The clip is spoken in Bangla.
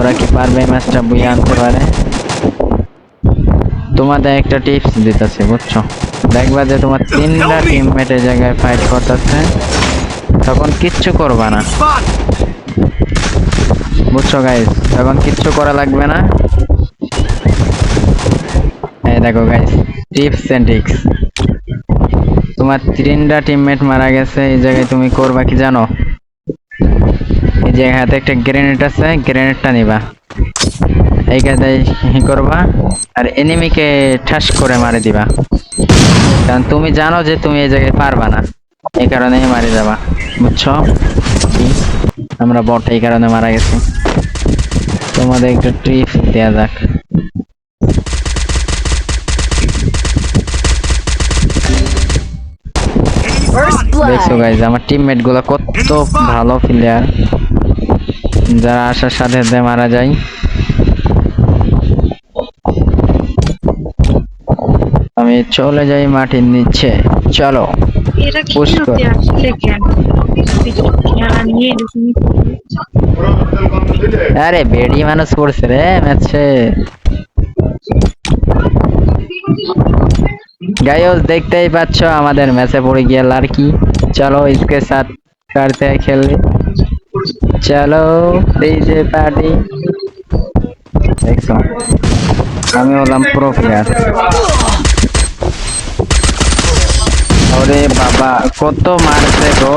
ওরা কি পারবে এই ম্যাচটা বুঝে আনতে পারে? তোমাদের একটা টিপস দিতেছে, বুঝছো? দেখবা যে তোমার তিনটা টিমমেটের জায়গায় ফাইট করতেছে, তখন কিচ্ছু করবা না, বুঝছো গাইস? তখন কিচ্ছু করা লাগবে না। এই দেখো গাইস, টিপস এন্ড ট্রিক্স। তোমার তিনটা টিমমেট মারা গেছে, এই জায়গায় তুমি করবা কি জানো? এই যে হাতে একটা গ্রেনেড আছে, গ্রেনেডটা নিবা, এই কাজে করবা, আর এনিমিকে ঠাস করে মারে দিবা, কারণ তুমি জানো যে তুমি এই জায়গায় পারবা না, এই কারণে মারি যাবা, বুঝছো? আমরা বট এই কারণে মারা গেছি। তোমাদের একটা টিপস দেয়া যাক। দেখছো গাইজ, আমার টিমমেট গুলো কত ভালো প্লেয়ার, যারা আসার সাথে সাথে মারা যায়। আমি চলে যাই মাটির নিচে, চলো পুশ কর। আরে বেডি মানুষ পড়ছে রে ম্যাচে। গাইস দেখতেই পাচ্ছ আমাদের ম্যাচে পড়ে গিয়ে লাড়কি। চলো इसके साथ करते हैं खेलने, চলো ডিজে পার্টি। দেখছো আমি হলাম প্রো প্লেয়ার। ওরে বাবা কত মারছে গো।